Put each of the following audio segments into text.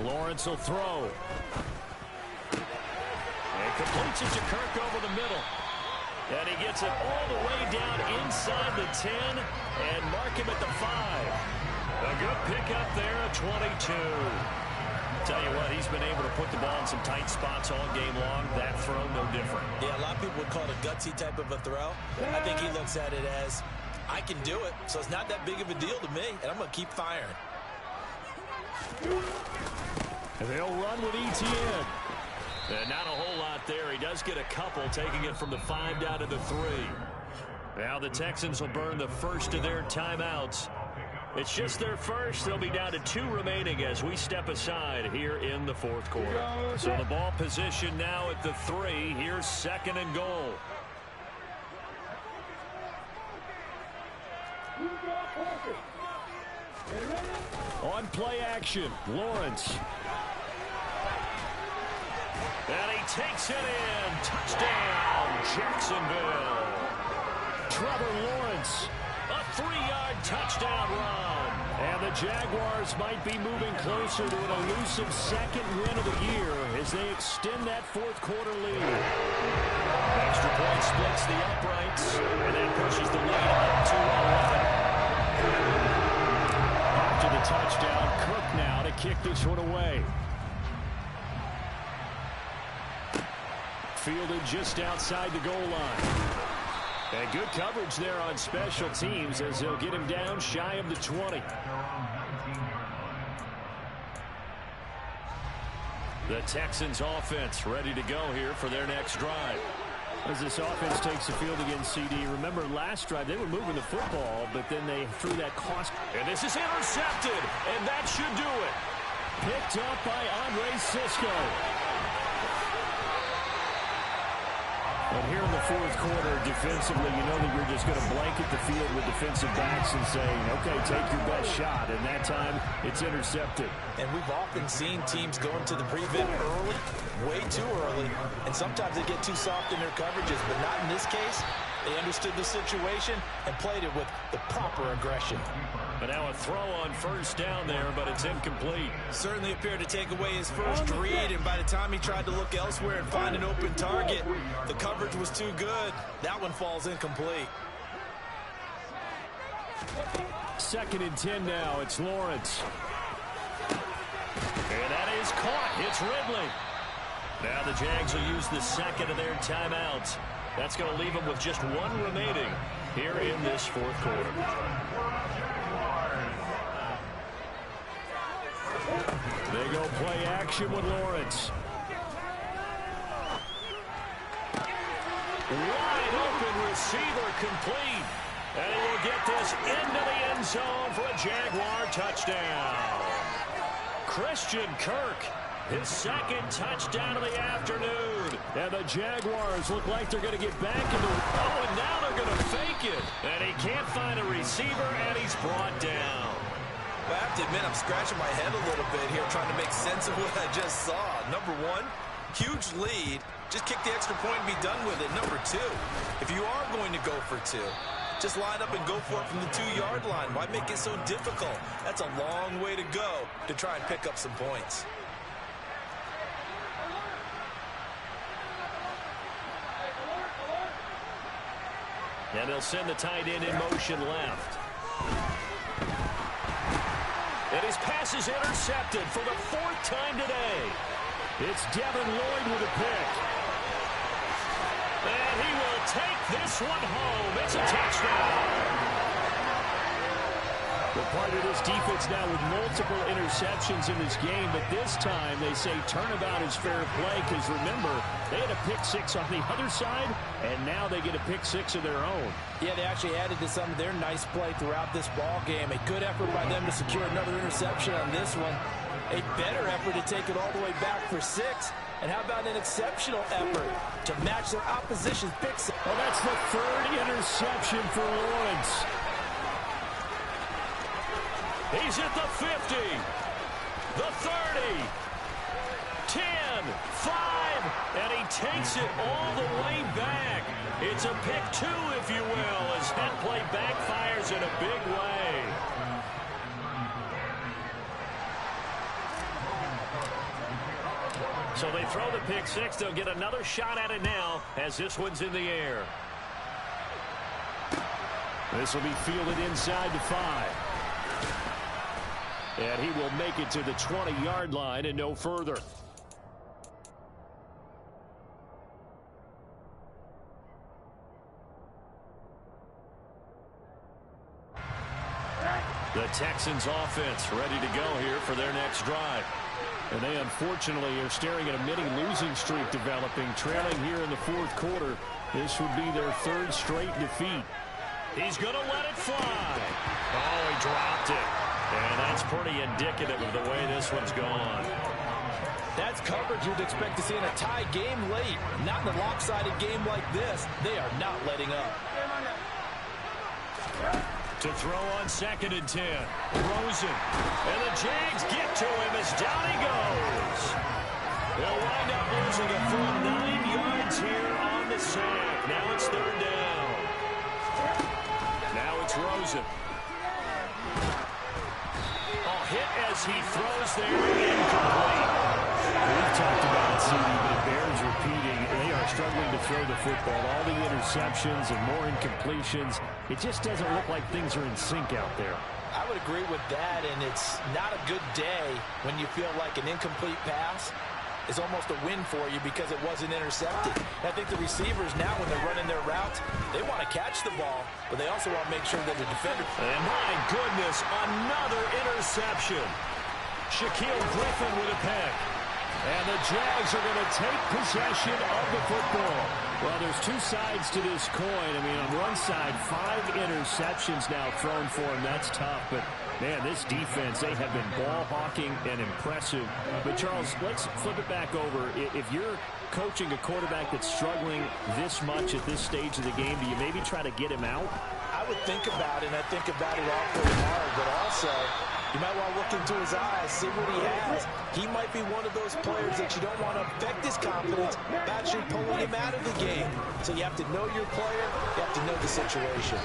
Lawrence will throw. And completes it to Kirk over the middle. And he gets it all the way down inside the 10 and mark him at the 5. A good pickup there at 22. Tell you what, he's been able to put the ball in some tight spots all game long. That throw, no different. Yeah, a lot of people would call it a gutsy type of a throw. I think he looks at it as, I can do it, so it's not that big of a deal to me, and I'm going to keep firing. And they'll run with ETN. And not a whole lot there. He does get a couple, taking it from the 5 down to the 3. Now the Texans will burn the first of their timeouts. It's just their first. They'll be down to 2 remaining as we step aside here in the fourth quarter. So the ball position now at the 3. Here's 2nd and goal. On play action, Lawrence. And he takes it in. Touchdown, Jacksonville. Trevor Lawrence. A 3-yard touchdown run. And the Jaguars might be moving closer to an elusive 2nd win of the year as they extend that fourth quarter lead. Extra point splits the uprights, and that pushes the lead up to 11. After the touchdown, Cook now to kick this one away. Fielded just outside the goal line. And good coverage there on special teams as they'll get him down shy of the 20. The Texans offense ready to go here for their next drive. As this offense takes the field against CD, remember last drive they were moving the football, but then they threw that cost. And this is intercepted, and that should do it. Picked up by Andre Sisco. And here in the fourth quarter, defensively, you know that you're just going to blanket the field with defensive backs and saying, okay, take your best shot. And that time, it's intercepted. And we've often seen teams go into the prevent early, way too early, and sometimes they get too soft in their coverages, but not in this case. They understood the situation and played it with the proper aggression. But now a throw on first down there, but it's incomplete. Certainly appeared to take away his first read, and by the time he tried to look elsewhere and find an open target, the coverage was too good. That one falls incomplete. 2nd and 10 now. It's Lawrence. And that is caught. It's Ridley. Now the Jags will use the 2nd of their timeouts. That's going to leave them with just 1 remaining here in this fourth quarter. They go play action with Lawrence. Wide open receiver complete. And he will get this into the end zone for a Jaguar touchdown. Christian Kirk, his 2nd touchdown of the afternoon. And the Jaguars look like they're going to get back into it. Oh, and now they're going to fake it. And he can't find a receiver, and he's brought down. Well, I have to admit, I'm scratching my head a little bit here trying to make sense of what I just saw. Number 1, huge lead. Just kick the extra point and be done with it. Number 2, if you are going to go for 2, just line up and go for it from the 2-yard line. Why make it so difficult? That's a long way to go to try and pick up some points. And they'll send the tight end in motion left. And his pass is intercepted for the 4th time today. It's Devin Lloyd with a pick. And he will take this one home. It's a touchdown. They're part of this defense now with multiple interceptions in this game, but this time they say turnabout is fair play because, remember, they had a pick-6 on the other side, and now they get a pick-6 of their own. Yeah, they actually added to some of their nice play throughout this ball game. A good effort by them to secure another interception on this one. A better effort to take it all the way back for 6. And how about an exceptional effort to match their opposition's pick-6? Well, that's the 3rd interception for Lawrence. He's at the 50, the 30, 10, 5, and he takes it all the way back. It's a pick 2, if you will, as that play backfires in a big way. So they throw the pick six. They'll get another shot at it now as this one's in the air. This will be fielded inside the 5. And he will make it to the 20-yard line and no further. The Texans offense ready to go here for their next drive. And they unfortunately are staring at a mini losing streak developing, trailing here in the fourth quarter. This would be their third straight defeat. He's going to let it fly. Oh, he dropped it. And that's pretty indicative of the way this one's gone. That's coverage you'd expect to see in a tie game late. Not in a lopsided game like this. They are not letting up. To throw on 2nd and 10. Rosen. And the Jags get to him as down he goes. They'll wind up losing a full 9 yards here on the sack. Now it's 3rd down. Now it's Rosen. Oh, hit as he throws there. Incomplete. We've talked about it, CD, but it bears repeating. They are struggling to throw the football. All the interceptions and more incompletions. It just doesn't look like things are in sync out there. I would agree with that, and it's not a good day when you feel like an incomplete pass is almost a win for you because it wasn't intercepted. I think the receivers now, when they're running their routes, they want to catch the ball, but they also want to make sure that the defender... And my goodness, another interception. Shaquille Griffin with a pick. And the Jags are going to take possession of the football. Well, there's two sides to this coin. I mean, on one side, 5 interceptions now thrown for him. That's tough. But, man, this defense, they have been ball hawking and impressive. But, Charles, let's flip it back over. If you're coaching a quarterback that's struggling this much at this stage of the game, do you maybe try to get him out? I would think about it, and I think about it awfully hard. But also, you might want to look into his eyes, see what he has. He might be one of those players that you don't want to affect his confidence by actually pulling him out of the game. So you have to know your player. You have to know the situation.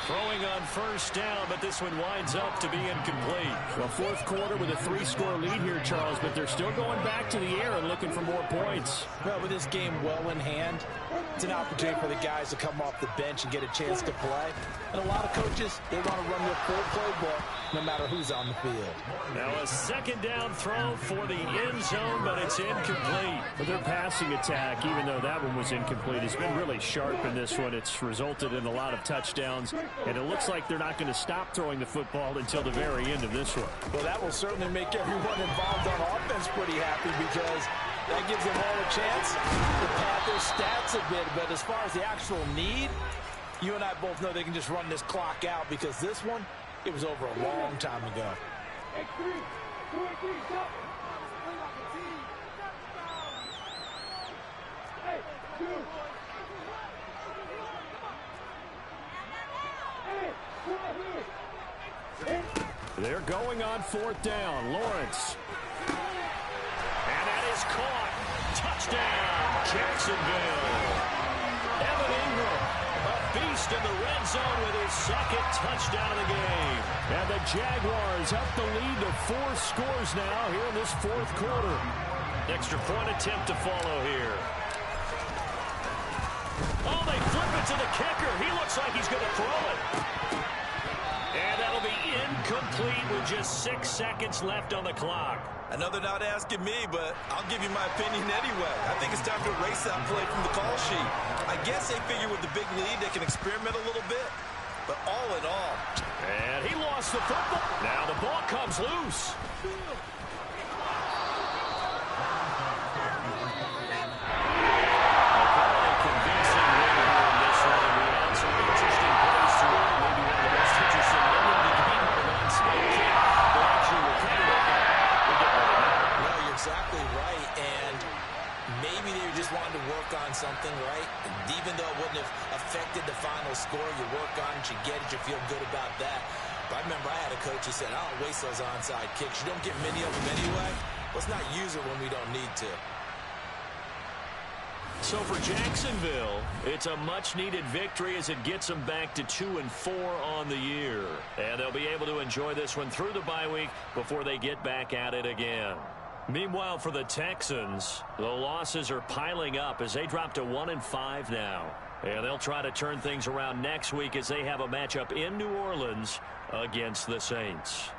Throwing on 1st down, but this one winds up to be incomplete. Well, fourth quarter with a 3-score lead here, Charles, but they're still going back to the air and looking for more points. Well, with this game well in hand, it's an opportunity for the guys to come off the bench and get a chance to play. And a lot of coaches, they want to run their full playbook no matter who's on the field. Now a 2nd down throw for the end zone, but it's incomplete. But their passing attack, even though that one was incomplete, has been really sharp in this one. It's resulted in a lot of touchdowns, and it looks like they're not going to stop throwing the football until the very end of this one. Well, that will certainly make everyone involved on offense pretty happy because that gives them all a chance to pad their stats a bit. But as far as the actual need, you and I both know they can just run this clock out because this one, it was over a long time ago. They're going on 4th down. Lawrence. And that is caught. Touchdown, Jacksonville. Evan Ingram, a beast in the red zone with his 2nd touchdown of the game. And the Jaguars up the lead to 4 scores now here in this 4th quarter. Extra point attempt to follow here. Oh, they flip it to the kicker. He looks like he's going to throw it. And that'll be incomplete with just 6 seconds left on the clock. I know they're not asking me, but I'll give you my opinion anyway. I think it's time to erase that play from the call sheet. I guess they figure with the big lead they can experiment a little bit. But all in all. And he lost the football. Now the ball comes loose. Something, right? Even though it wouldn't have affected the final score, you work on it, you get it, you feel good about that. But I remember I had a coach who said, I don't waste those onside kicks. You don't get many of them anyway. Let's not use it when we don't need to. So for Jacksonville, it's a much-needed victory as it gets them back to 2-4 on the year. And they'll be able to enjoy this one through the bye week before they get back at it again. Meanwhile, for the Texans, the losses are piling up as they drop to 1-5 now. And they'll try to turn things around next week as they have a matchup in New Orleans against the Saints.